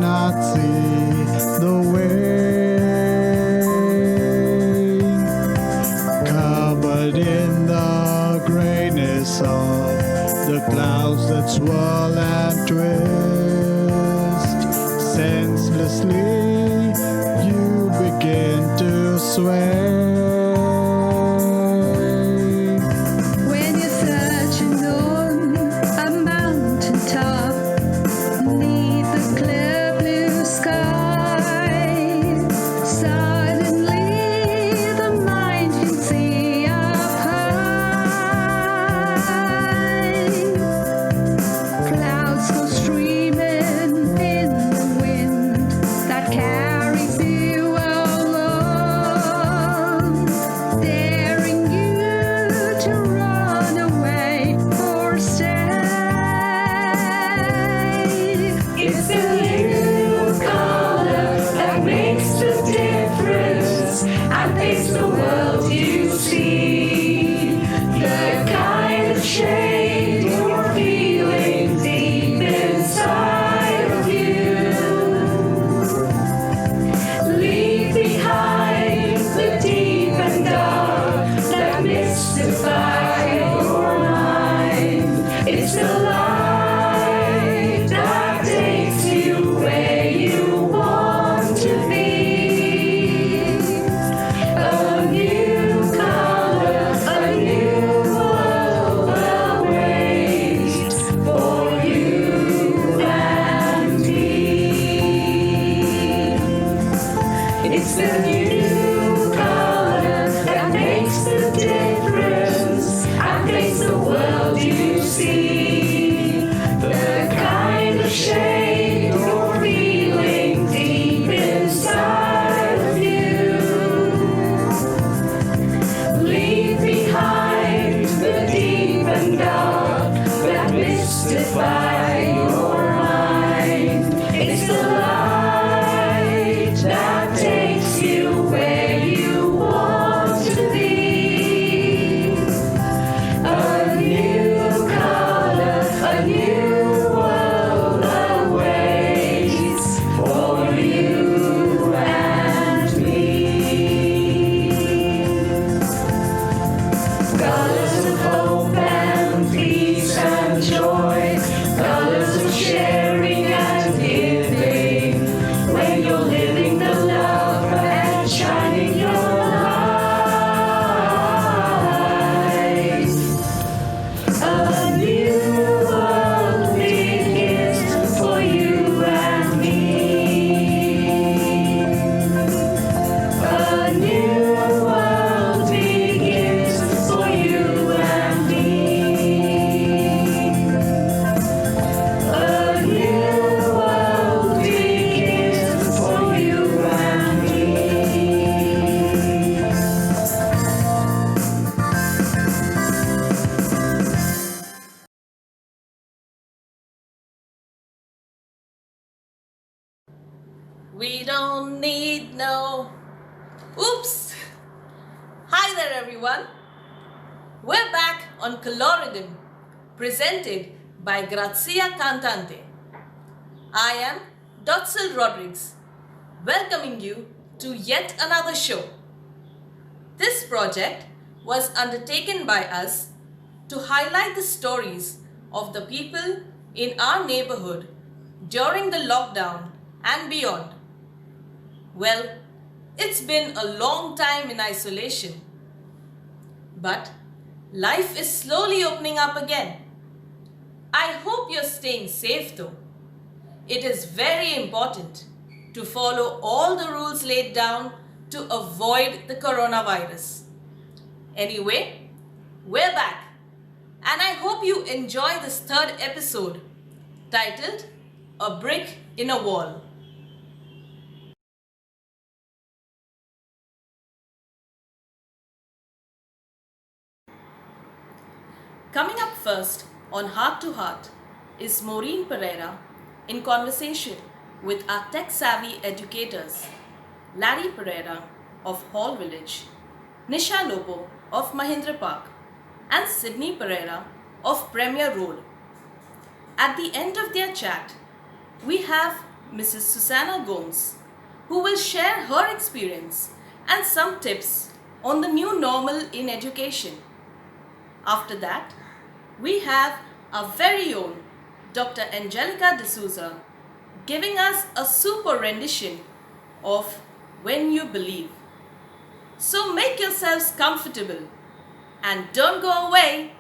cannot see the way, covered in the grayness of the clouds that swirl and twist. Senselessly you begin to sway. When you're searching on a mountain top, beneath the clear blue sky, suddenly the mind can see up high. Clouds go streaming in the wind that carries you along, daring you to run away or stay. It's the new color that makes the difference and paints the world you see. The kind of shade you're feeling deep inside of you. Leave behind the deep and dark that mystify your mind. It's the light that takes you where you want to be. A new color, a new world awaits for you and me. It's the new color that makes the difference and paints the world you see. The kind of shade you're feeling deep inside of you. Leave behind the deep and dark that mystify your mind. It's the light that takes you where you want to be. A new color, a new world awaits for you and me. Colors of hope and peace and joy, colors of sharing and giving. When you're living the love and shining your light, a new world begins for you and me. A new world begins for you and me. A new world begins for you and me. We don't need no... Oops! Hi there everyone! We're back on ColoRhythm, presented by Gratia Cantantes. I am Dotsyl Rodrigues, welcoming you to yet another show. This project was undertaken by us to highlight the stories of the people in our neighbourhood during the lockdown and beyond. Well, it's been a long time in isolation, but life is slowly opening up again. I hope you're staying safe though. It is very important to follow all the rules laid down to avoid the coronavirus. Anyway, we're back, and I hope you enjoy this third episode titled A Brick in a Wall. Coming up first on Heart to Heart is Maureen Pereira in conversation with our tech-savvy educators, Larry Pereira of Hall Village, Nisha Lobo of Mahindra Park, and Sydney Pereira of Premier Road. At the end of their chat, we have Mrs. Susana Gomes, who will share her experience and some tips on the new normal in education. After that, we have our very own Dr. Angelica D'Souza giving us a super rendition of When You Believe. So make yourselves comfortable and don't go away.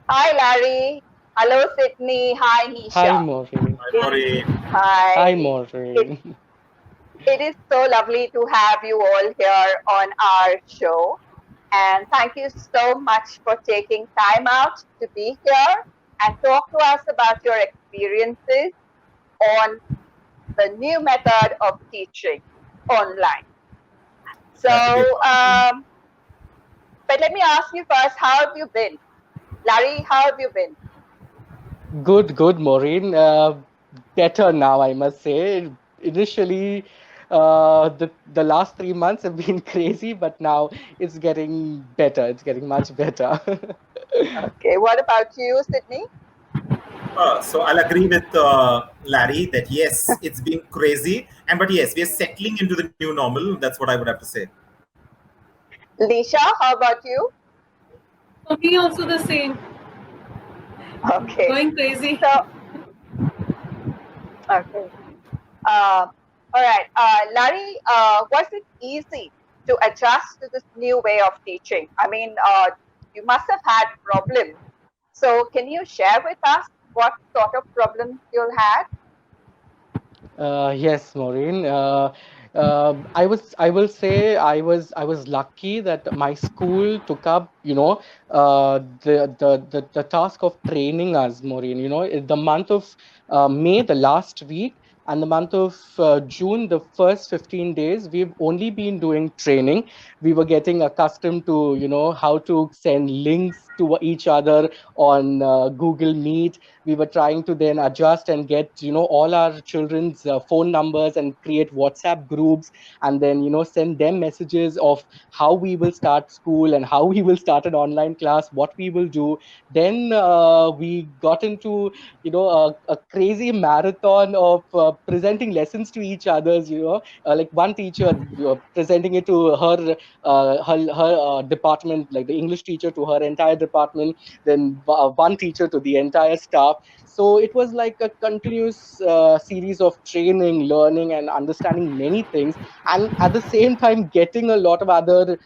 Hi, Larry. Hello, Sydney. Hi, Hi, Nisha. Maureen. Hi, Maureen. Hi, Hi. It, Maureen. it is so lovely to have you all here on our show. And thank you so much for taking time out to be here and talk to us about your experiences on the new method of teaching online. So, Absolutely. but let me ask you first, how have you been? Larry, how have you been? Good, Maureen. Better now, I must say. Initially, the last 3 months have been crazy, but now it's getting better. It's getting much better. Okay, what about you, Sydney? So I'll agree with Larry that yes, it's been crazy, and but yes, we're settling into the new normal. That's what I would have to say. Lisha, how about you? For me, also the same. Okay. Going crazy. So, okay. All right. Larry, was it easy to adjust to this new way of teaching? I mean, you must have had problems. So, can you share with us what sort of problems you had? Yes, Maureen. I will say I was lucky that my school took up, the task of training us, Maureen. In the month of May, the last week, and the month of June, the first 15 days, we've only been doing training. We were getting accustomed to, how to send links to each other on Google Meet. We were trying to then adjust and get all our children's phone numbers and create WhatsApp groups, and then send them messages of how we will start school and how we will start an online class, what we will do. Then we got into a crazy marathon of presenting lessons to each others, like one teacher presenting it to her department, like the English teacher to her entire department, then one teacher to the entire staff. So it was like a continuous series of training, learning, and understanding many things, and at the same time getting a lot of other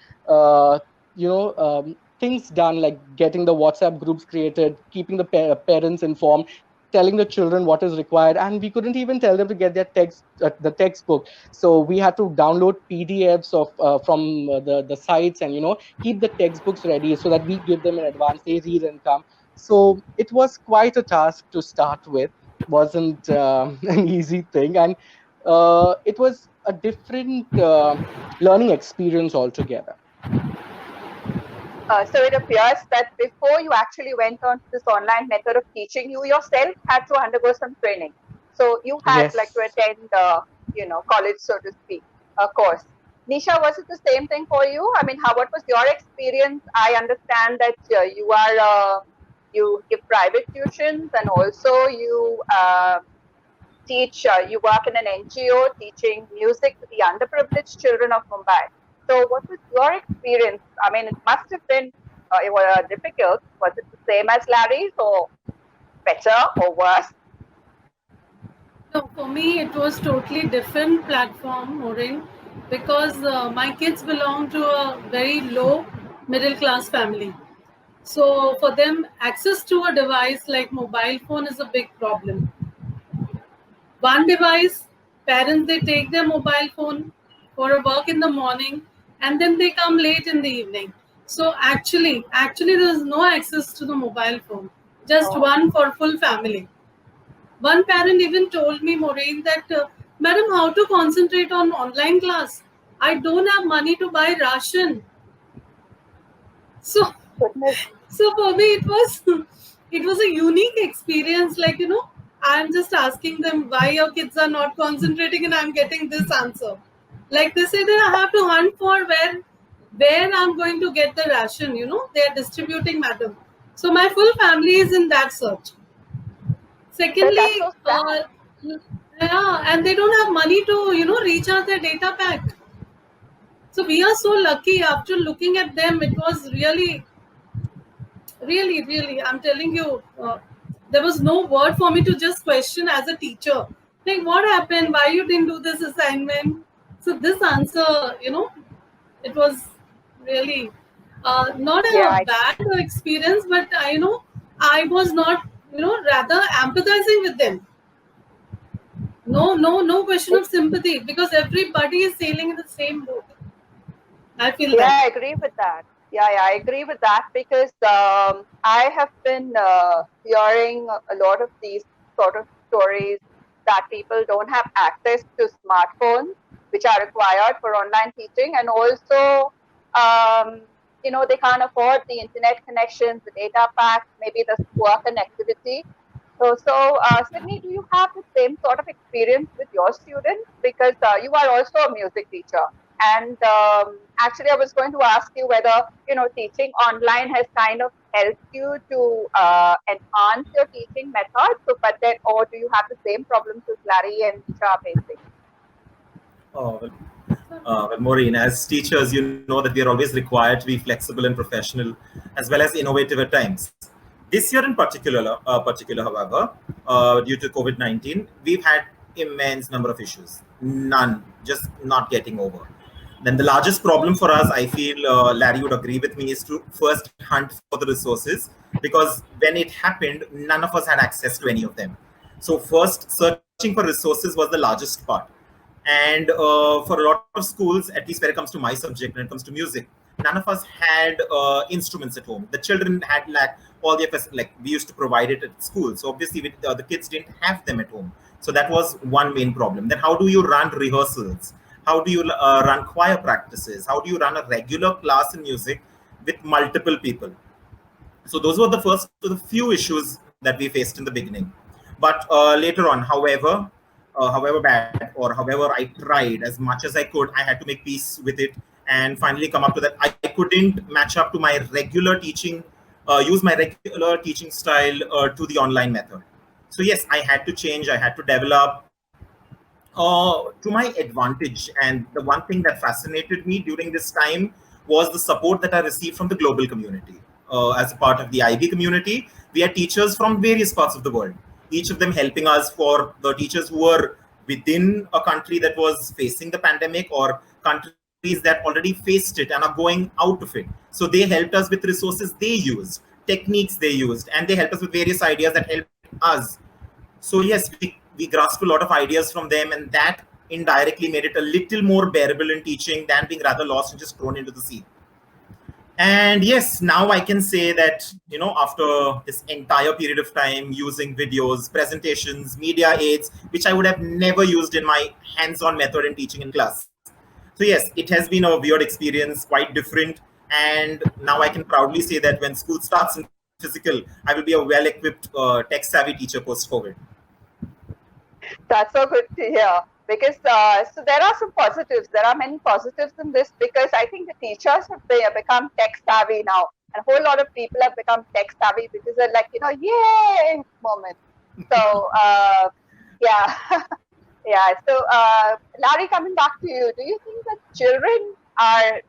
things done, like getting the WhatsApp groups created, keeping the parents informed, telling the children what is required. And we couldn't even tell them to get their the textbook, so we had to download PDFs of from the sites, and keep the textbooks ready so that we give them in advance, they read and come. So it was quite a task to start with. Wasn't an easy thing, and it was a different learning experience altogether. So it appears that before you actually went on to this online method of teaching, you yourself had to undergo some training. So you had like to Yes. attend, college, so to speak, a course. Nisha, was it the same thing for you? I mean, what was your experience? I understand that you give private tuitions, and also you teach. You work in an NGO teaching music to the underprivileged children of Mumbai. So, what was your experience? I mean, it must have been difficult. Was it the same as Larry's, or better, or worse? No, for me, it was totally different platform, Maureen, because my kids belong to a very low middle class family. So for them, access to a device like mobile phone is a big problem. One device, parents, they take their mobile phone for a work in the morning and then they come late in the evening. So actually there is no access to the mobile phone, just Oh. one for full family. One parent even told me, Maureen, that madam, how to concentrate on online class? I don't have money to buy ration. So Goodness. so for me it was a unique experience. Like, I'm just asking them why your kids are not concentrating and I'm getting this answer. Like they say that I have to hunt for where I'm going to get the ration, they're distributing, madam. So my full family is in that search. That's Secondly, so sad. yeah, and they don't have money to, recharge their data pack. So we are so lucky. After looking at them, it was really, I'm telling you, there was no word for me to just question as a teacher. Like, what happened? Why you didn't do this assignment? So this answer, it was really not Yeah, a bad experience, but I was not, rather empathizing with them. No question of sympathy, because everybody is sailing in the same boat. I feel yeah, that. I agree with that. Yeah, I agree with that because I have been hearing a lot of these sort of stories that people don't have access to smartphones, which are required for online teaching, and also, they can't afford the internet connections, the data packs, maybe the poor connectivity. So, Sydney, do you have the same sort of experience with your students? Because you are also a music teacher. And actually, I was going to ask you whether, teaching online has kind of helped you to enhance your teaching methods. So, but then, or do you have the same problems as Larry and Nisha are facing? Well, Maureen, as teachers, you know that we are always required to be flexible and professional, as well as innovative at times. This year in particular, however, due to COVID-19, we've had immense number of issues. None, just not getting over. Then the largest problem for us, I feel, Larry would agree with me, is to first hunt for the resources, because when it happened, none of us had access to any of them. So first, searching for resources was the largest part. And for a lot of schools, at least when it comes to my subject, when it comes to music, none of us had instruments at home. The children had like all the like we used to provide it at school, so obviously the kids didn't have them at home. So that was one main problem. Then how do you run rehearsals? How do you run choir practices? How do you run a regular class in music with multiple people? So those were the few issues that we faced in the beginning. But later on, however bad or however I tried as much as I could, I had to make peace with it and finally come up to that I couldn't match up to my regular teaching, use my regular teaching style to the online method. So yes, I had to change. I had to develop to my advantage. And the one thing that fascinated me during this time was the support that I received from the global community. As a part of the IB community, we had teachers from various parts of the world, each of them helping us. For the teachers who were within a country that was facing the pandemic, or countries that already faced it and are going out of it. So they helped us with resources they used, techniques they used, and they helped us with various ideas that helped us. So yes, we grasped a lot of ideas from them, and that indirectly made it a little more bearable in teaching than being rather lost and just thrown into the sea. And yes, now I can say that, after this entire period of time using videos, presentations, media aids, which I would have never used in my hands-on method in teaching in class. So yes, it has been a weird experience, quite different. And now I can proudly say that when school starts in physical, I will be a well-equipped, tech-savvy teacher post-COVID. That's so good to hear. Because so there are some positives. There are many positives in this, because I think the teachers have become tech savvy now, and a whole lot of people have become tech savvy because they're like, yay moment. So yeah, yeah. So Larry, coming back to you, do you think that children are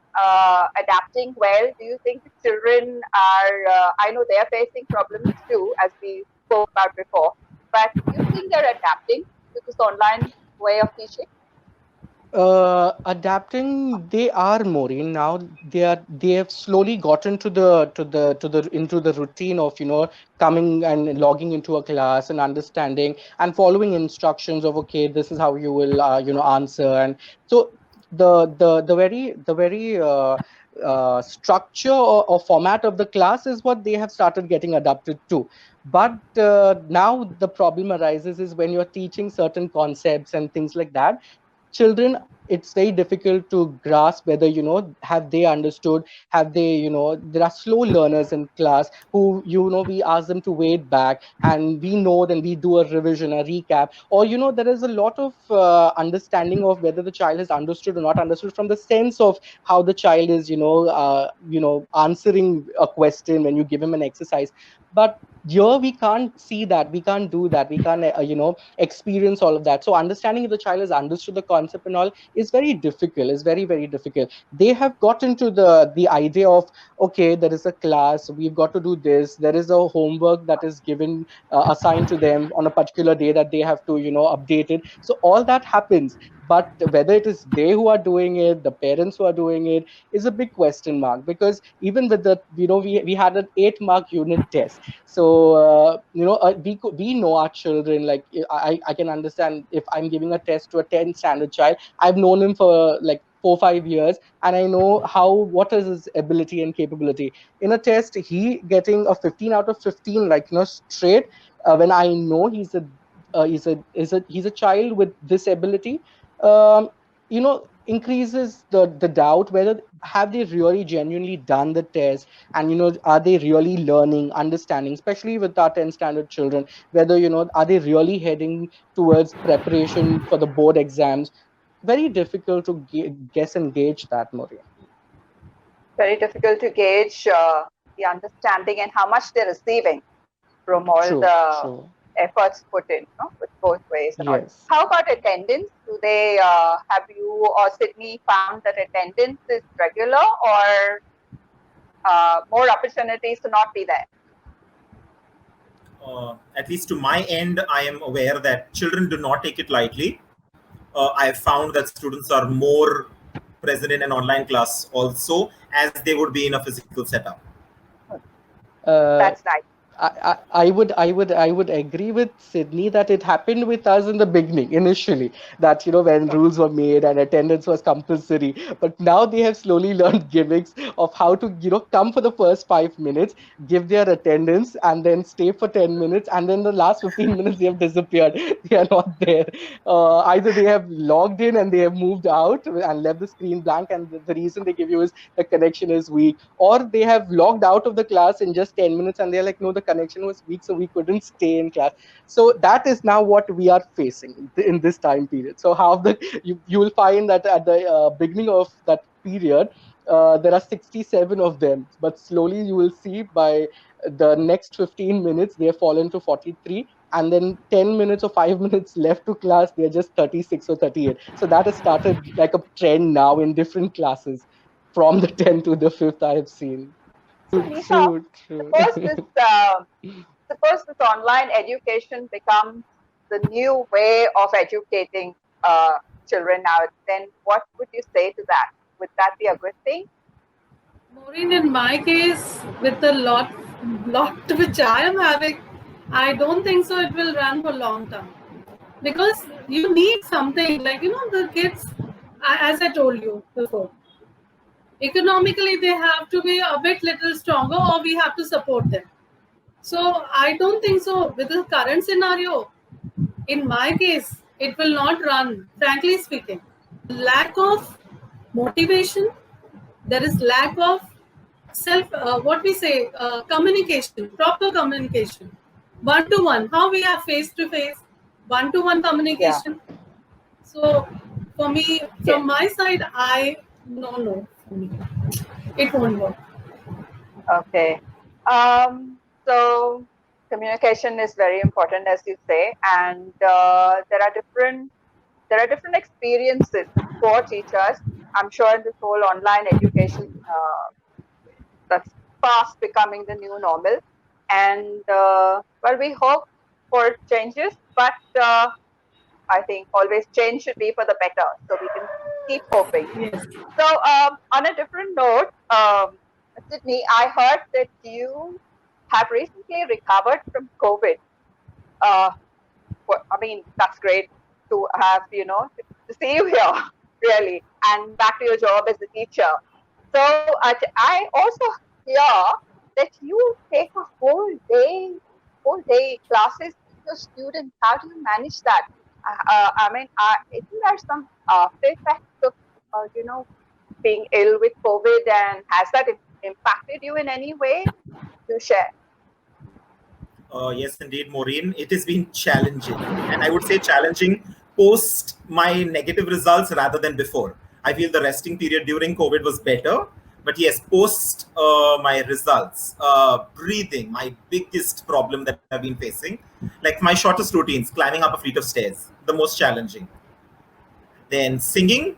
adapting well? Do you think the children are? I know they are facing problems too, as we spoke about before. But do you think they're adapting to this online way of teaching? Adapting, they are, Maureen. Now they have slowly gotten to the into the routine of coming and logging into a class and understanding and following instructions of, okay, this is how you will answer. And so the very structure or format of the class is what they have started getting adapted to. But now the problem arises is when you're teaching certain concepts and things like that, children, it's very difficult to grasp whether have they understood, have they, there are slow learners in class who, we ask them to wait back, and we know, then we do a revision, a recap, or there is a lot of understanding of whether the child has understood or not understood from the sense of how the child is answering a question when you give him an exercise. But here we can't see that, we can't do that, we can't experience all of that. So understanding if the child has understood the concept and all is very difficult, is very, very difficult. They have got into the idea of, okay, there is a class, we've got to do this, there is a homework that is given, assigned to them on a particular day that they have to update it. So all that happens, but whether it is they who are doing it, the parents who are doing it, is a big question mark. Because even with the, we had an 8-mark unit test. So we know our children. Like, I can understand if I'm giving a test to a 10th standard child, I've known him for like 4 5 years, and I know what is his ability and capability. In a test, he getting a 15 out of 15, like, straight, when I know he's a child with this ability, increases the doubt whether have they really genuinely done the test, and are they really learning, understanding, especially with our 10 standard children, whether are they really heading towards preparation for the board exams. Very difficult to guess and gauge that, Maureen. Very difficult to gauge the understanding and how much they're receiving from all True, the true. efforts put in, with both ways and all. Yes. How about attendance? Do they have you or Sydney found that attendance is regular, or more opportunities to not be there? At least to my end, I am aware that children do not take it lightly. I have found that students are more present in an online class also as they would be in a physical setup. uh, That's nice. I would agree with Sydney that it happened with us in the beginning, initially, that when rules were made and attendance was compulsory. But now they have slowly learned gimmicks of how to come for the first 5 minutes, give their attendance, and then stay for 10 minutes, and then the last 15 minutes they have disappeared. They are not there. Either they have logged in and they have moved out and left the screen blank, and the reason they give you is the connection is weak, or they have logged out of the class in just 10 minutes and they're like, no, the connection was weak, so we couldn't stay in class. So that is now what we are facing in this time period. So how you will find that at the beginning of that period, there are 67 of them, but slowly you will see by the next 15 minutes they have fallen to 43, and then 10 minutes or 5 minutes left to class, they're just 36 or 38. So that has started like a trend now in different classes from the 10th to the 5th, I have seen. So, True, Nisha, true, true. suppose this suppose this online education becomes the new way of educating children now, then what would you say to that? Would that be a good thing? Maureen, in my case, with the lot which I am having, I don't think so. It will run for long term because you need something like the kids. As I told you before, economically they have to be a bit little stronger, or we have to support them. So I don't think so. With the current scenario, in my case, it will not run. Frankly speaking, lack of motivation, there is lack of self what we say communication, proper communication, one to one, how we have face to face, one to one Yeah. communication. So for me, Yes. from my side, I no, for me it won't work. Okay. So communication is very important, as you say, and there are different experiences for teachers. I'm sure in this whole online education that's fast becoming the new normal, and well, we hope for changes, but I think always change should be for the better, so we can keep hoping. Yes. So on a different note, Sydney, I heard that you have recently recovered from COVID. I mean, that's great to have, to see you here, really, and back to your job as a teacher. So I also hear that you take a whole day classes with your students. How do you manage that? I mean, isn't there some after effects of, being ill with COVID, and has that impacted you in any way? Do share. Yes, indeed, Maureen. It has been challenging. And I would say challenging post my negative results rather than before. I feel the resting period during COVID was better. But yes, post my results, breathing, my biggest problem that I've been facing, like my shortest routines, climbing up a fleet of stairs, the most challenging. Then singing,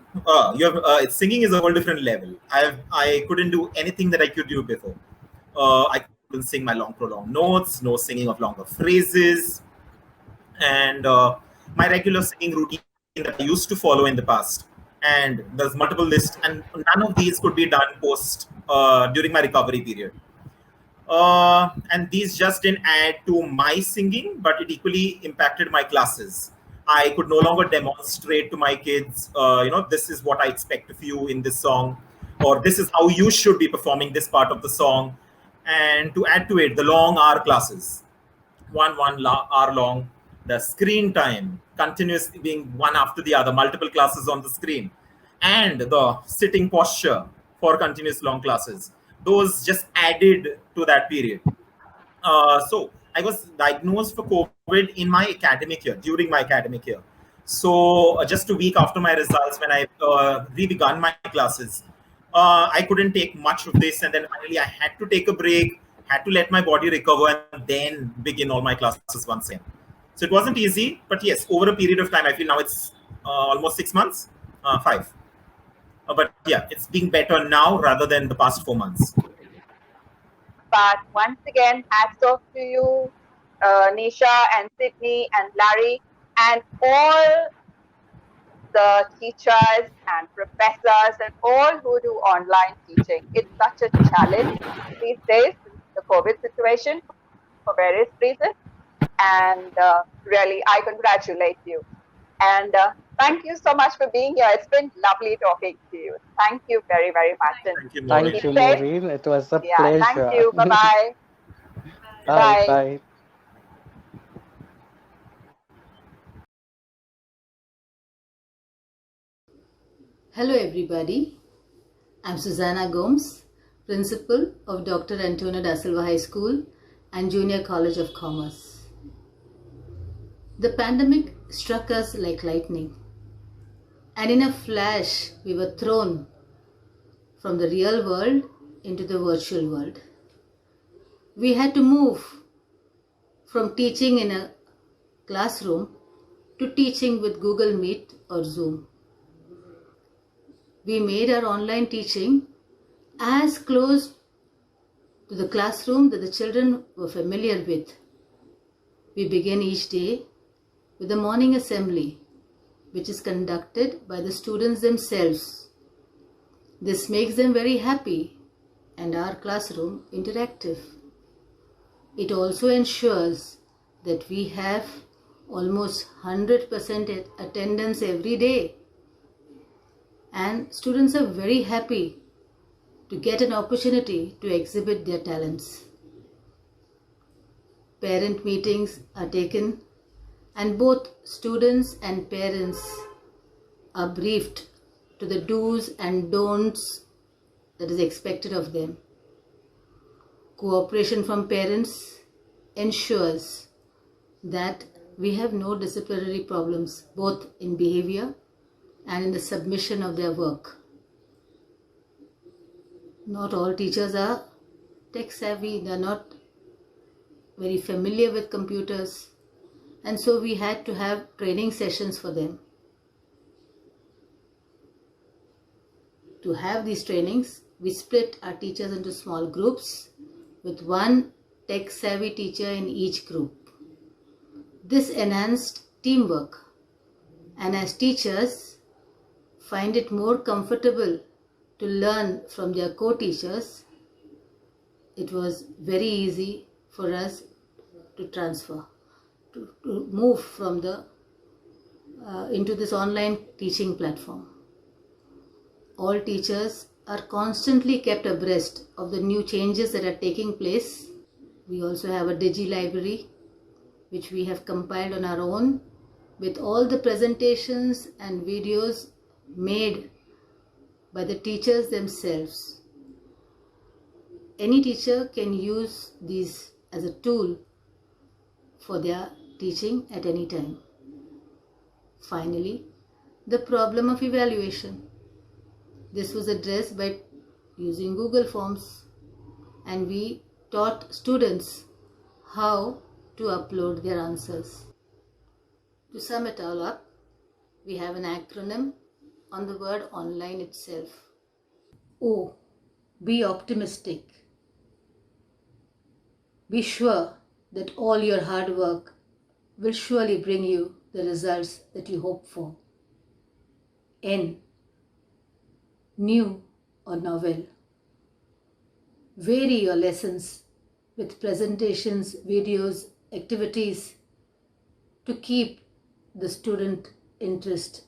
singing is a whole different level. I couldn't do anything that I could do before. I couldn't sing my long prolonged notes, no singing of longer phrases, and my regular singing routine that I used to follow in the past. And there's multiple lists, and none of these could be done post during my recovery period. And these just didn't add to my singing, but it equally impacted my classes. I could no longer demonstrate to my kids, this is what I expect of you in this song, or this is how you should be performing this part of the song. And to add to it, the long hour classes, hour long, the screen time continuously being one after the other, multiple classes on the screen, and the sitting posture for continuous long classes. Those just added to that period. So I was diagnosed for COVID in my academic year, during my academic year. So just a week after my results, when I re-begun my classes, I couldn't take much of this, and then finally I had to take a break, had to let my body recover, and then begin all my classes once again. So it wasn't easy, but yes, over a period of time, I feel now it's almost 6 months, 5. But yeah, it's being better now rather than the past 4 months. But once again, hats off to you, Nisha and Sydney and Larry, and all the teachers and professors and all who do online teaching. It's such a challenge these days, the COVID situation, for various reasons. And really, I congratulate you. And thank you so much for being here. It's been lovely talking to you. Thank you very, very much. And Thank you, Maureen. Thank you, Maureen. It was a yeah, pleasure. thank you. Bye-bye. Bye. Bye. Hello everybody, I'm Susana Gomes, Principal of Dr. Antonio da Silva High School and Junior College of Commerce. The pandemic struck us like lightning, and in a flash we were thrown from the real world into the virtual world. We had to move from teaching in a classroom to teaching with Google Meet or Zoom. We made our online teaching as close to the classroom that the children were familiar with. We begin each day with a morning assembly, which is conducted by the students themselves. This makes them very happy and our classroom interactive. It also ensures that we have almost 100% attendance every day. And students are very happy to get an opportunity to exhibit their talents. Parent meetings are taken, and both students and parents are briefed to the do's and don'ts that is expected of them. Cooperation from parents ensures that we have no disciplinary problems, both in behavior and in the submission of their work. Not all teachers are tech savvy, they are not very familiar with computers, and so we had to have training sessions for them. To have these trainings, we split our teachers into small groups with one tech savvy teacher in each group. This enhanced teamwork and as teachers find it more comfortable to learn from their co-teachers, it was very easy for us to transfer, to move from the into this online teaching platform. All teachers are constantly kept abreast of the new changes that are taking place. We also have a Digi library which we have compiled on our own with all the presentations and videos made by the teachers themselves. Any teacher can use these as a tool for their teaching at any time. Finally, the problem of evaluation. This was addressed by using Google Forms, and we taught students how to upload their answers. To sum it all up, we have an acronym on the word online itself. O, be optimistic. Be sure that all your hard work will surely bring you the results that you hope for. N, new or novel. Vary your lessons with presentations, videos, activities to keep the student interest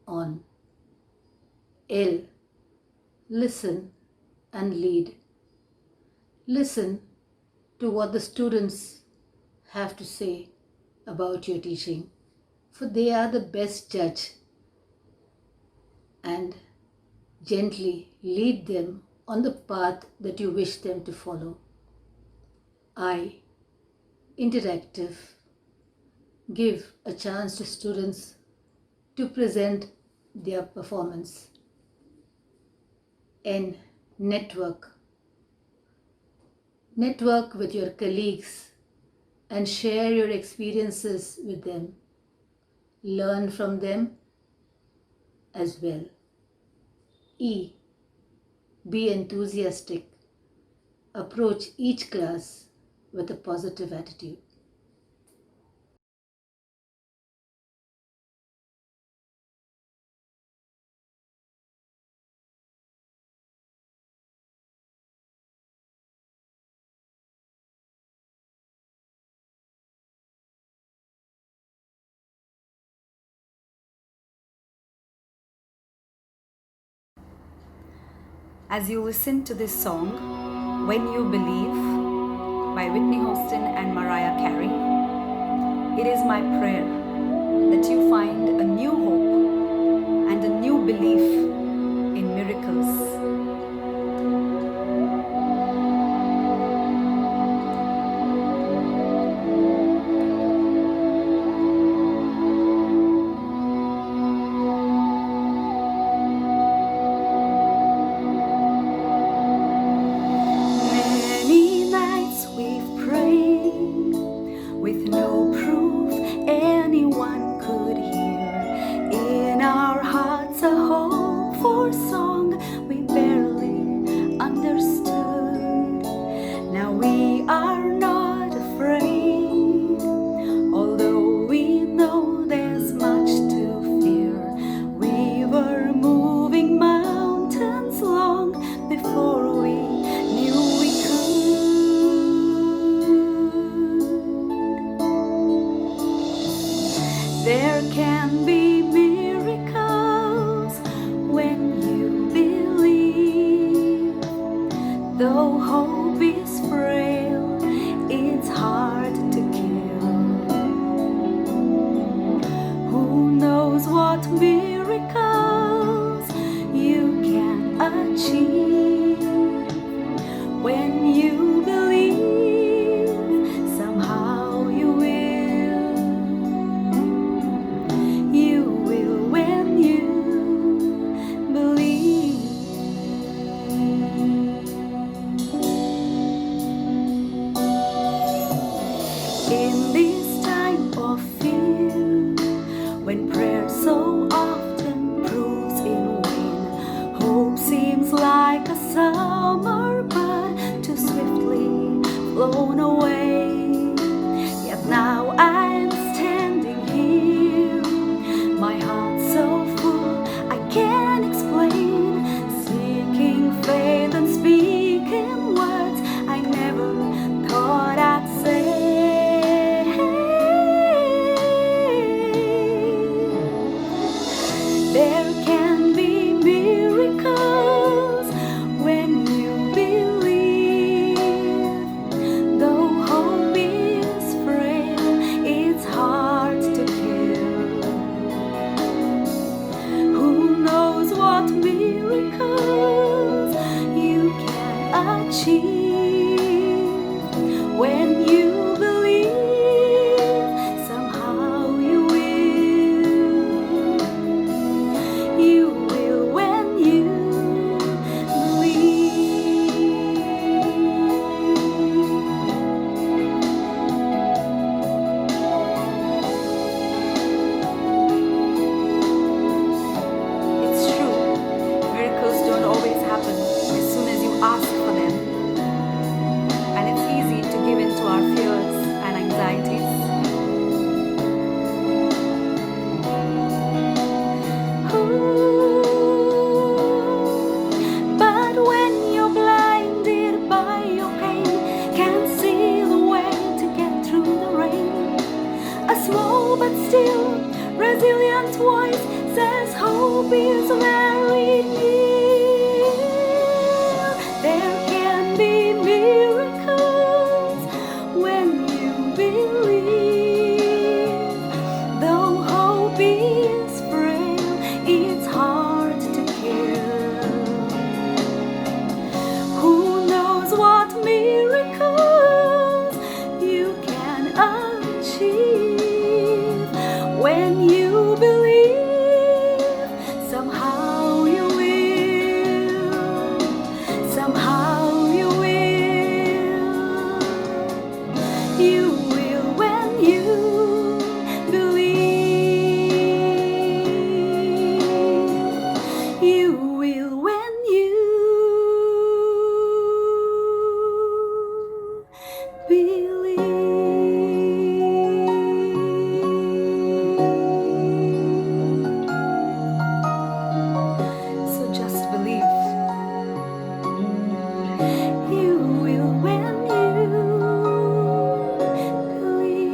on. L, listen and lead. Listen to what the students have to say about your teaching, for they are the best judge, and gently lead them on the path that you wish them to follow. I, interactive. Give a chance to students to present their performance. N, network. Network with your colleagues and share your experiences with them. Learn from them as well. E, be enthusiastic. Approach each class with a positive attitude. As you listen to this song, When You Believe, by Whitney Houston and Mariah Carey, it is my prayer that you find a new hope and a new belief in miracles. Now I'm standing here, my heart hope is very near. There can be miracles when you believe. Though hope is frail, it's hard to kill. Who knows what miracles you can achieve when you believe? Somehow you will. Somehow you will. You will when you believe. You will when you believe. So just believe. You will when you believe.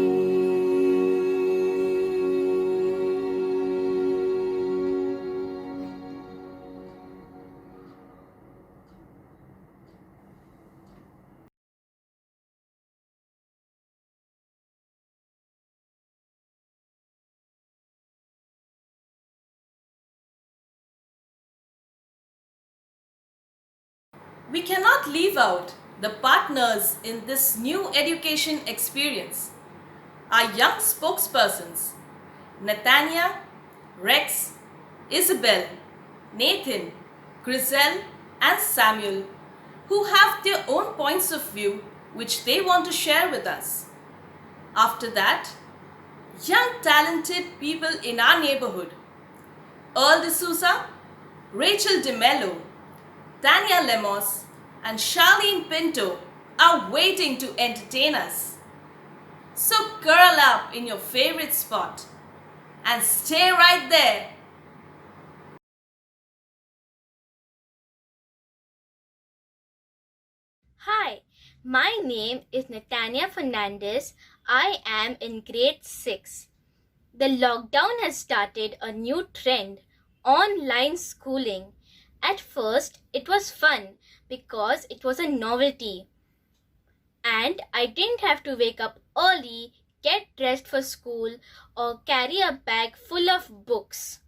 We cannot leave out the partners in this new education experience. Our young spokespersons, Netanya, Rex, Isabelle, Nathan, Crizelle, and Samuel, who have their own points of view which they want to share with us. After that, young talented people in our neighborhood, Earl D'Souza, Rachael De Mello, Tanya Lemos, and Sharlene Pinto are waiting to entertain us. So curl up in your favorite spot and stay right there. Hi, my name is Netanya Fernandez. I am in grade 6. The lockdown has started a new trend, online schooling. At first, it was fun because it was a novelty. And I didn't have to wake up early, get dressed for school, or carry a bag full of books.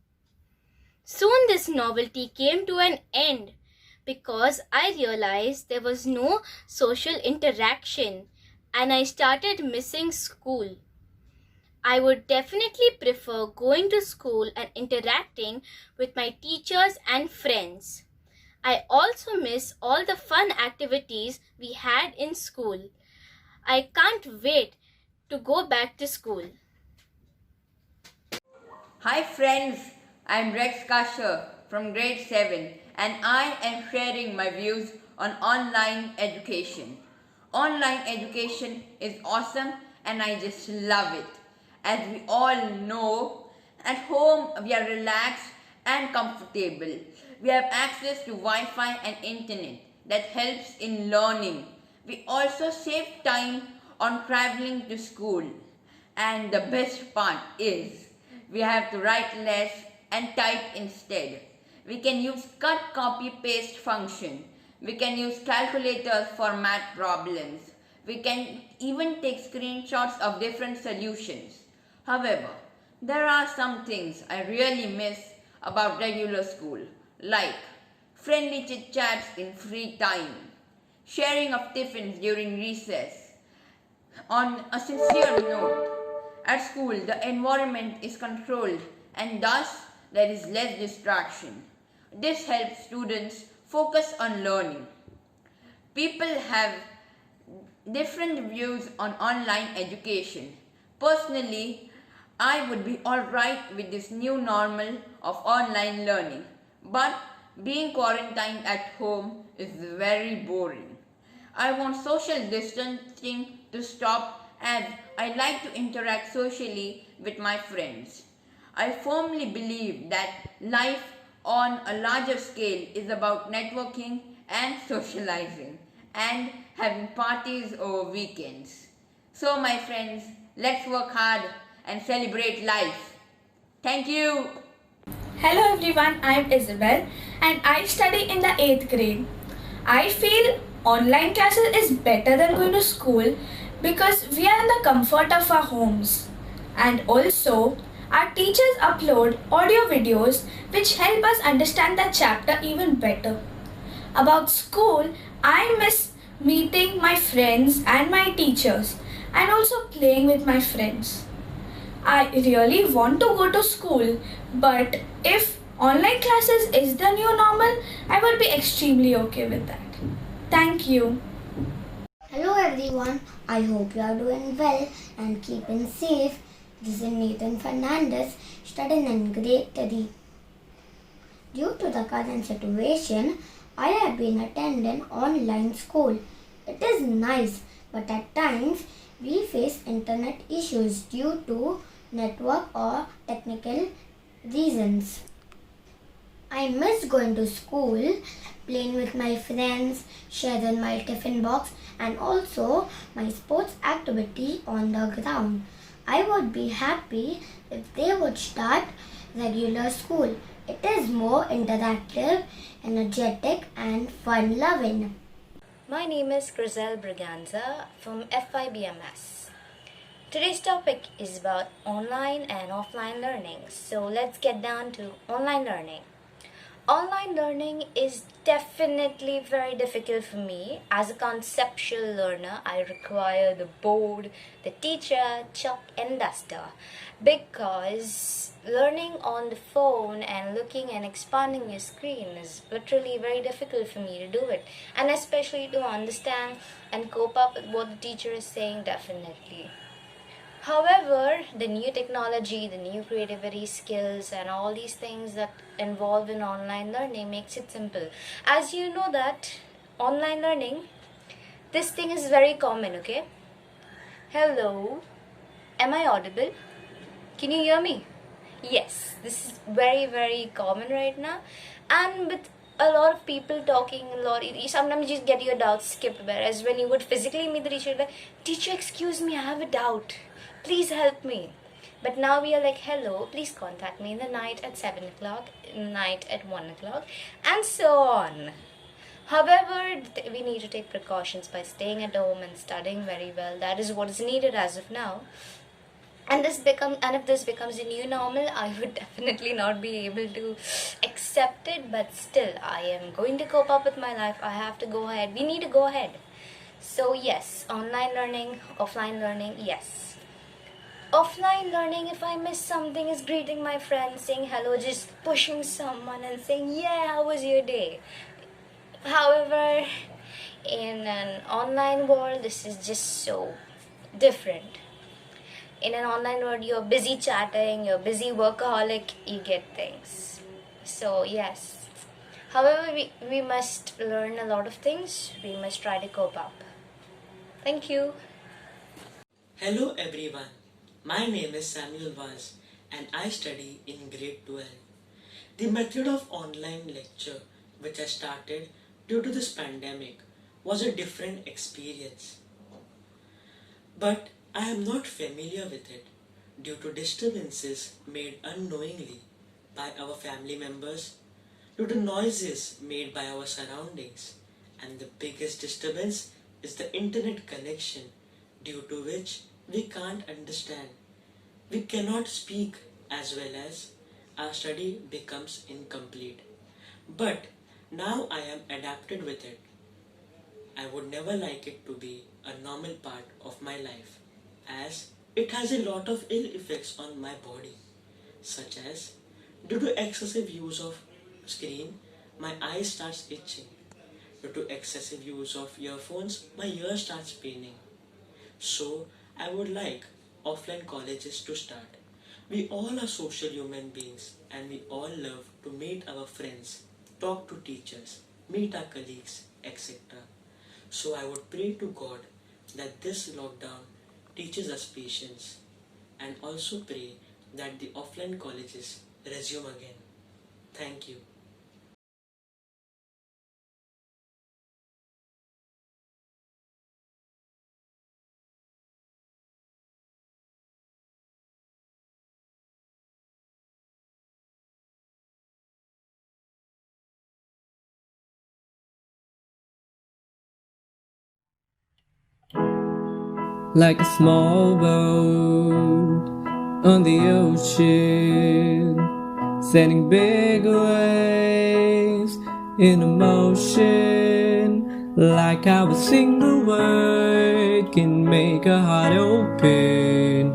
Soon this novelty came to an end because I realized there was no social interaction and I started missing school. I would definitely prefer going to school and interacting with my teachers and friends. I also miss all the fun activities we had in school. I can't wait to go back to school. Hi friends, I'm Rex Cusher from grade 7 and I am sharing my views on online education. Online education is awesome and I just love it. As we all know, at home we are relaxed and comfortable. We have access to Wi-Fi and internet that helps in learning. We also save time on traveling to school. And the best part is, we have to write less and type instead. We can use cut, copy, paste function. We can use calculators for math problems. We can even take screenshots of different solutions. However, there are some things I really miss about regular school, like friendly chit-chats in free time, sharing of tiffins during recess. On a sincere note, at school the environment is controlled and thus there is less distraction. This helps students focus on learning. People have different views on online education. Personally, I would be alright with this new normal of online learning, but being quarantined at home is very boring. I want social distancing to stop as I like to interact socially with my friends. I firmly believe that life on a larger scale is about networking and socializing and having parties over weekends. So my friends, let's work hard and celebrate life. Thank you. Hello everyone, I am Isabelle and I study in the 8th grade. I feel online classes is better than going to school because we are in the comfort of our homes. And also, our teachers upload audio videos which help us understand the chapter even better. About school, I miss meeting my friends and my teachers and also playing with my friends. I really want to go to school, but if online classes is the new normal, I would be extremely okay with that. Thank you. Hello everyone, I hope you are doing well and keeping safe. This is Nathan Fernandez, studying in grade 3. Due to the current situation, I have been attending online school. It is nice, but at times we face internet issues due to network or technical reasons. I miss going to school, playing with my friends, sharing my tiffin box, and also my sports activity on the ground. I would be happy if they would start regular school. It is more interactive, energetic, and fun-loving. My name is Crizelle Braganza from FIBMS. Today's topic is about online and offline learning. So let's get down to online learning. Online learning is definitely very difficult for me. As a conceptual learner, I require the board, the teacher, chalk and duster, because learning on the phone and looking and expanding your screen is literally very difficult for me to do it, and especially to understand and cope up with what the teacher is saying, definitely. However, the new technology, the new creativity skills and all these things that involve in online learning makes it simple. As you know that online learning, this thing is very common, okay? Hello, am I audible? Can you hear me? Yes, this is very common right now, and with a lot of people talking a lot, sometimes you just get your doubts skipped, whereas when you would physically meet the teacher, like, teacher, excuse me, I have a doubt, please help me. But now we are like, hello, please contact me in the night at 7 o'clock, night at 1 o'clock, and so on. However, we need to take precautions by staying at home and studying very well. That is what is needed as of now. And if this becomes a new normal, I would definitely not be able to accept it, but still I am going to cope up with my life. I have to go ahead. We need to go ahead. So yes, online learning, offline learning, yes. Offline learning, if I miss something, is greeting my friends, saying hello, just pushing someone and saying, yeah, how was your day? However, in an online world, this is just so different. In an online world, you're busy chatting, you're busy workaholic, you get things. So yes. However, we must learn a lot of things. We must try to cope up. Thank you. Hello everyone. My name is Samuel Vaz and I study in grade 12. The method of online lecture which I started due to this pandemic was a different experience. But I am not familiar with it due to disturbances made unknowingly by our family members, due to noises made by our surroundings, and the biggest disturbance is the internet connection, due to which we can't understand. We cannot speak as well as our study becomes incomplete. But now I am adapted with it. I would never like it to be a normal part of my life, as it has a lot of ill effects on my body, such as due to excessive use of screen, my eyes starts itching. Due to excessive use of earphones, my ear starts paining. So I would like offline colleges to start. We all are social human beings and we all love to meet our friends, talk to teachers, meet our colleagues, etc. So I would pray to God that this lockdown teaches us patience, and also pray that the offline colleges resume again. Thank you. like a small boat on the ocean, sending big waves into motion, like how a single word can make a heart open.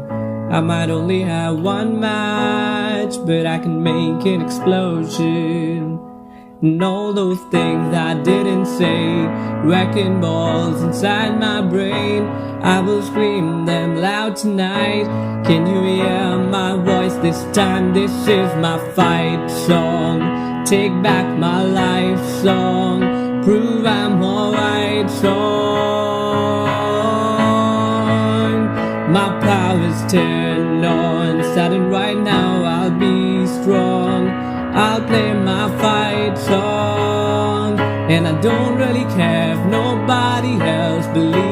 I might only have one match, but I can make an explosion. And all those things I didn't say, wrecking balls inside my brain, I will scream them loud tonight. Can you hear my voice this time? This is my fight song. Take back my life song. Prove I'm alright song. My power's turned on, starting right now. I'll be strong. I'll play my fight song, and I don't really care if nobody else believes,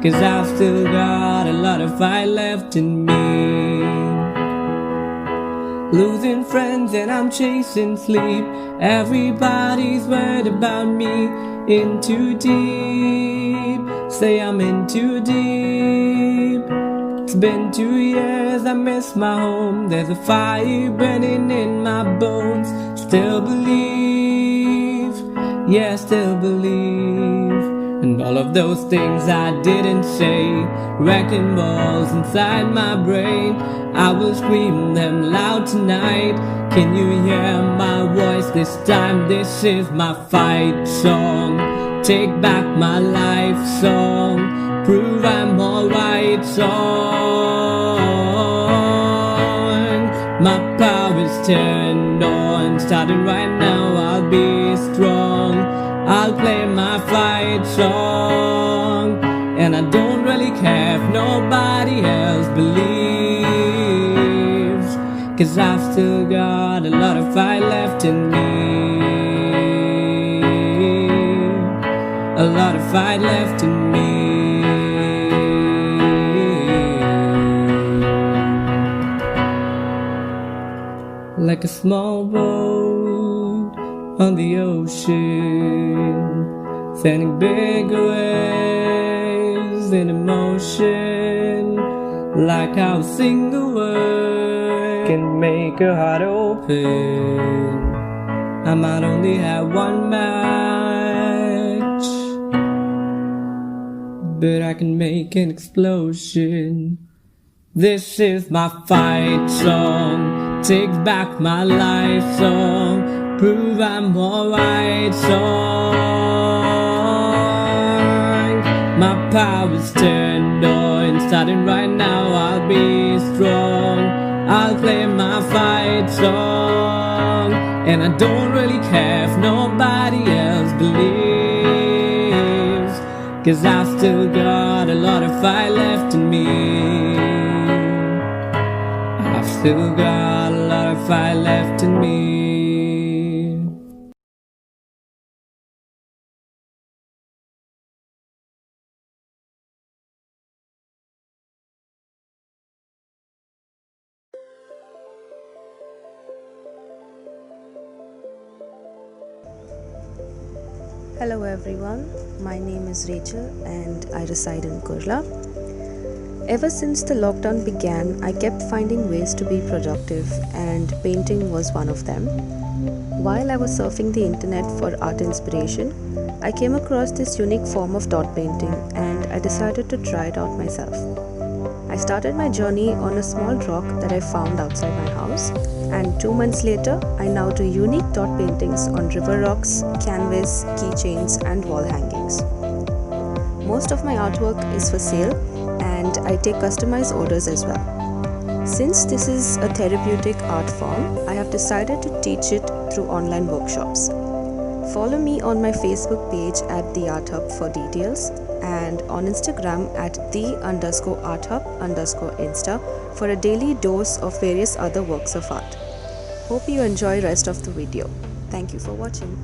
'cause I've still got a lot of fight left in me. Losing friends and I'm chasing sleep. Everybody's worried about me. In too deep, say I'm in too deep. It's been 2 years, I miss my home. There's a fire burning in my bones. Still believe, yeah, still believe. And all of those things I didn't say, wrecking balls inside my brain, I will scream them loud tonight. Can you hear my voice this time? This is my fight song. Take back my life song. Prove I'm alright song. My power's turned on, starting right now. I'll be strong. I'll play my fight song, and I don't really care if nobody else believes, 'cause I've still got a lot of fight left in me. A lot of fight left in me. Like a small boat on the ocean, sending big waves in motion, like how a single word can make a heart open. I might only have one match, but I can make an explosion. This is my fight song. Take back my life song. Prove I'm alright song. My power's turned on, starting right now. I'll be strong. I'll play my fight song, and I don't really care if nobody else believes, 'cause I've still got a lot of fight left in me. I've still got a lot of fight left in me. Hello everyone, my name is Rachael and I reside in Kurla. Ever since the lockdown began, I kept finding ways to be productive and painting was one of them. While I was surfing the internet for art inspiration, I came across this unique form of dot painting and I decided to try it out myself. I started my journey on a small rock that I found outside my house, and 2 months later, I now do unique dot paintings on river rocks, canvas, keychains and wall hangings. Most of my artwork is for sale and I take customized orders as well. Since this is a therapeutic art form, I have decided to teach it through online workshops. Follow me on my Facebook page at The Art Hub for details and on Instagram at the_arthub_insta for a daily dose of various other works of art. Hope you enjoy rest of the video. Thank you for watching.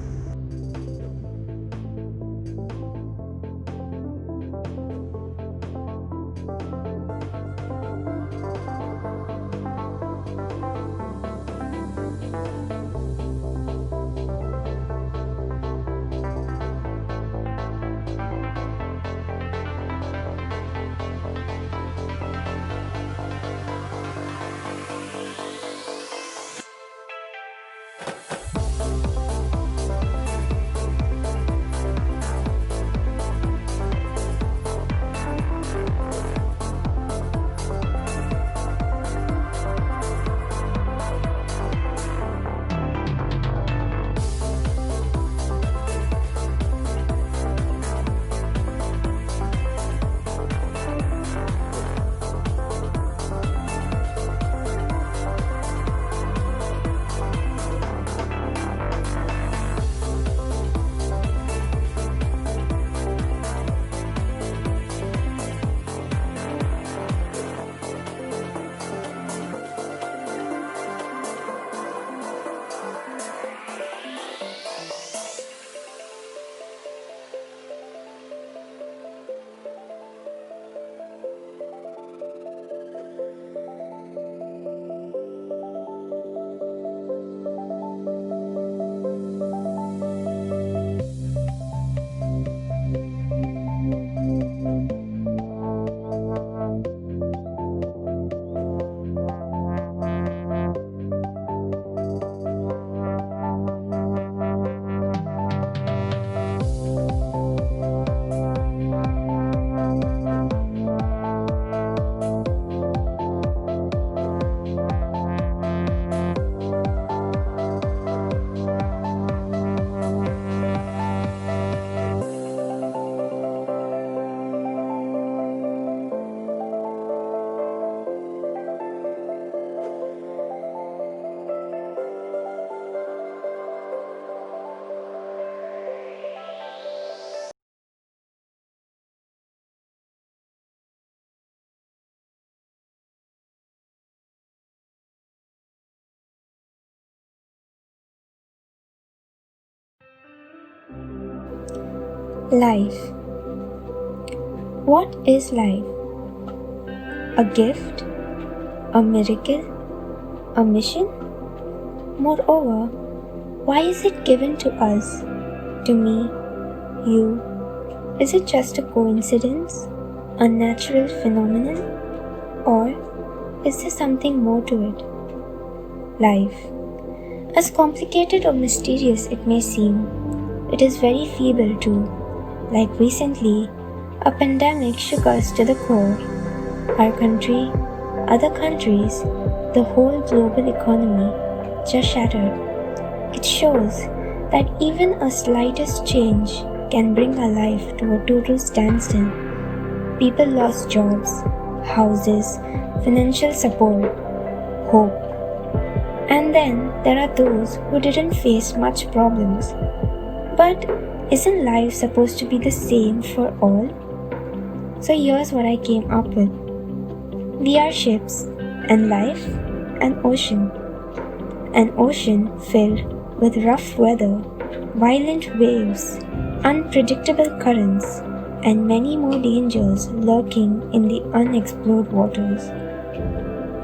Life. What is life? A gift? A miracle? A mission? Moreover, why is it given to us? To me? You? Is it just a coincidence? A natural phenomenon? Or is there something more to it? Life. As complicated or mysterious it may seem, it is very feeble too. Like recently, a pandemic shook us to the core. Our country, other countries, the whole global economy just shattered. It shows that even a slightest change can bring our life to a total standstill. People lost jobs, houses, financial support, hope. And then there are those who didn't face much problems. But isn't life supposed to be the same for all? So here's what I came up with. We are ships, and life, an ocean. An ocean filled with rough weather, violent waves, unpredictable currents, and many more dangers lurking in the unexplored waters.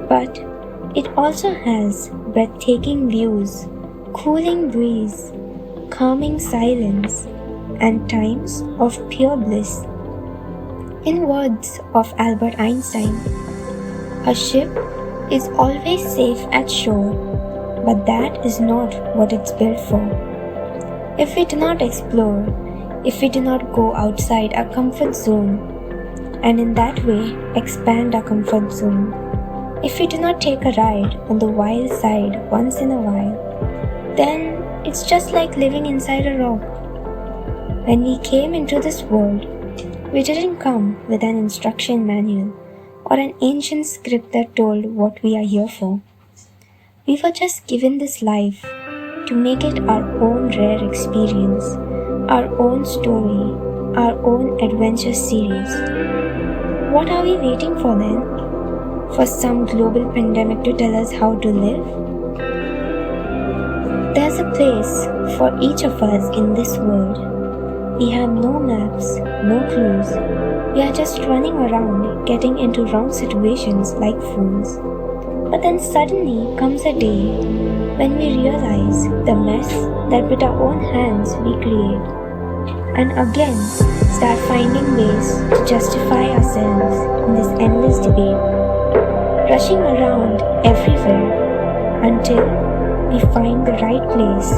But it also has breathtaking views, cooling breeze, calming silence, and times of pure bliss. In words of Albert Einstein, a ship is always safe at shore, but that is not what it's built for. If we do not explore, if we do not go outside our comfort zone, and in that way expand our comfort zone, if we do not take a ride on the wild side once in a while, then it's just like living inside a rock. When we came into this world, we didn't come with an instruction manual or an ancient script that told what we are here for. We were just given this life to make it our own rare experience, our own story, our own adventure series. What are we waiting for then? For some global pandemic to tell us how to live? There's a place for each of us in this world. We have no maps, no clues. We are just running around, getting into wrong situations like fools. But then suddenly comes a day when we realize the mess that with our own hands we create. And again start finding ways to justify ourselves in this endless debate. Rushing around everywhere until we find the right place.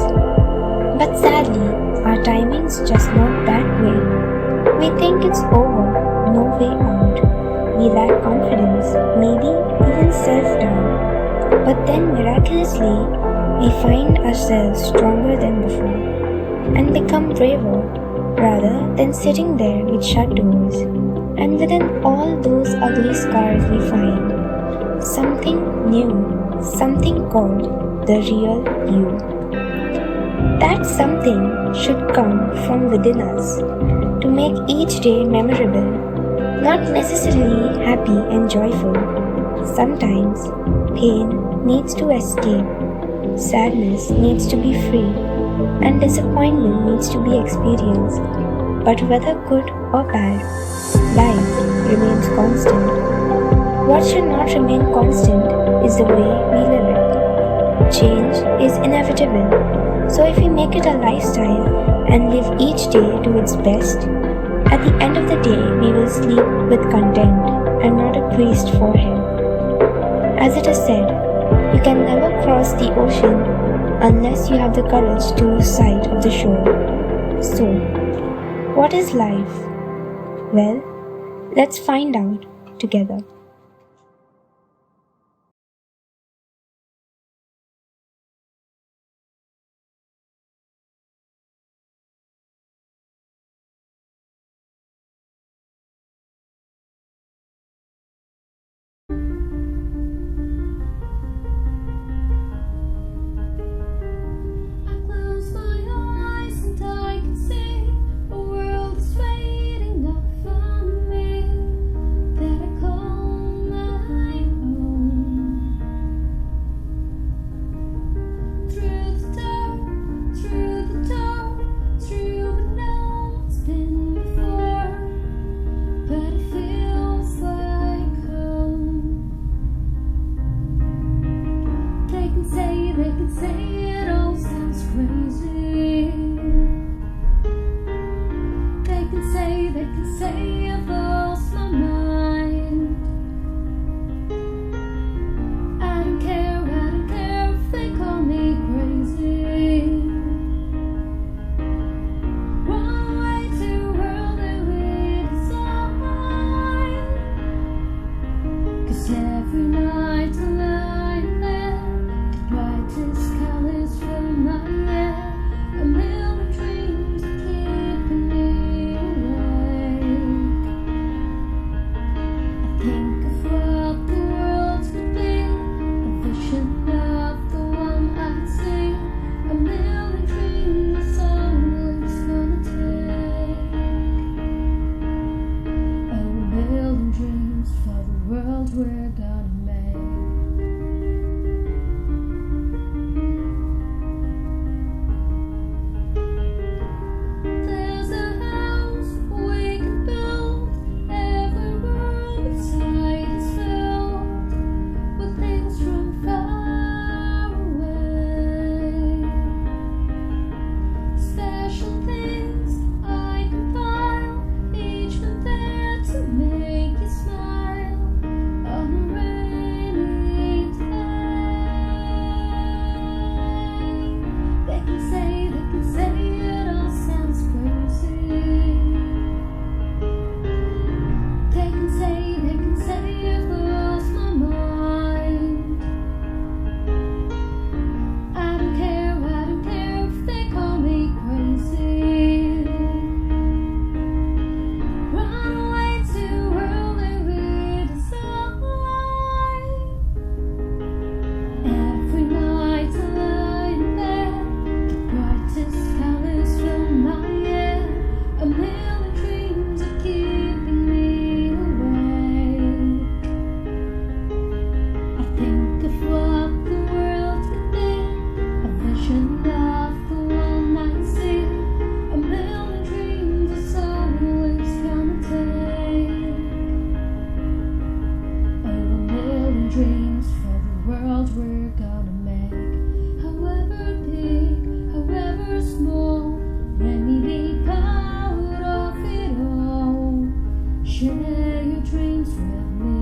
But sadly, our timing's just not that way. We think it's over, no way out. We lack confidence, maybe even self-doubt. But then miraculously, we find ourselves stronger than before and become braver rather than sitting there with shut doors. And within all those ugly scars we find something new, something called the real you. That something should come from within us to make each day memorable, not necessarily happy and joyful. Sometimes pain needs to escape, sadness needs to be free, and disappointment needs to be experienced. But whether good or bad, life remains constant. What should not remain constant is the way we live it. Change is inevitable. So if we make it a lifestyle and live each day to its best, at the end of the day we will sleep with content and not a creased forehead. As it is said, you can never cross the ocean unless you have the courage to lose sight of the shore. So, what is life? Well, let's find out together. That I call vision of the one I'd sing. A million dreams, that's all it's gonna take. A million dreams for the world we're gonna make. There's a house we can build, every room inside is filled with things from far away. Special things I compile, each one there to make you smile on a rainy day. They can say it all sounds crazy. They can say it blows my mind. I don't care if they call me crazy. Run away to a world they redesign. Every night I lie in bed, the brightest colors fill my head. A million dreams are keeping me awake. I think of what the world could be, a vision of the one I see. A million dreams is all it's gonna take. Oh, a million dreams for the world we're gonna make. However big, however small, let me be part of it all. Share your dreams with me.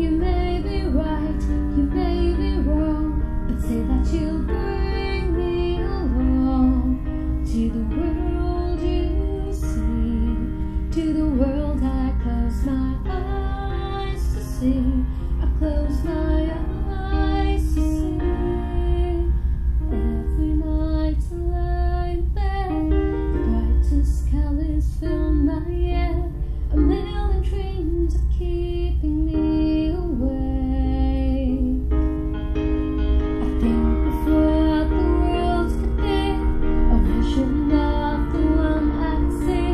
You may be right, you may be wrong, but say that you'll bring me along to the world you see, to the world I close my eyes to see. I close my eyes to see. Every night I lie in bed, the brightest colors fill my head. A million dreams are keeping me awake. I think of what the world could be, a vision of the one I'd see.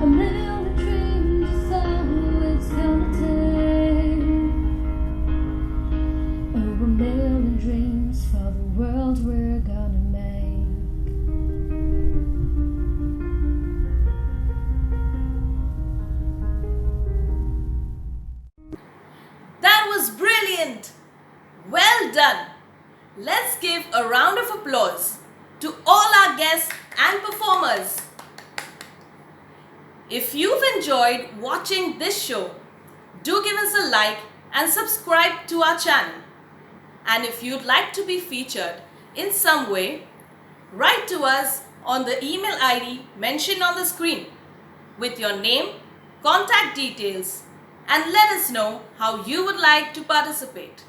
A million dreams is all it's gonna take. Oh, a million dreams for the world we're gonna make. That was brilliant! Well done! Let's give a round of applause to all our guests and performers. If you've enjoyed watching this show, do give us a like and subscribe to our channel. And if you'd like to be featured in some way, write to us on the email ID mentioned on the screen with your name, contact details, and let us know how you would like to participate.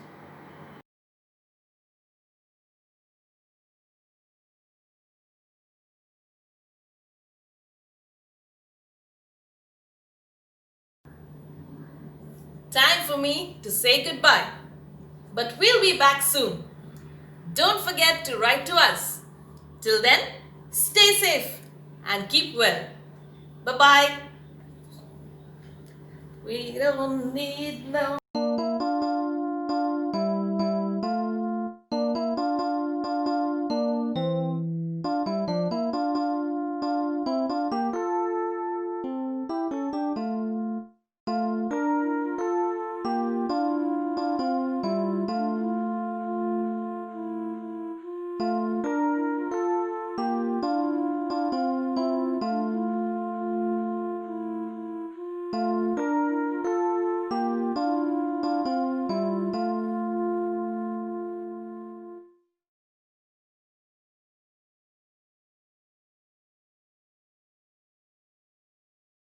Time for me to say goodbye, but we'll be back soon. Don't forget to write to us. Till then, stay safe and keep well. Bye-bye. We don't need no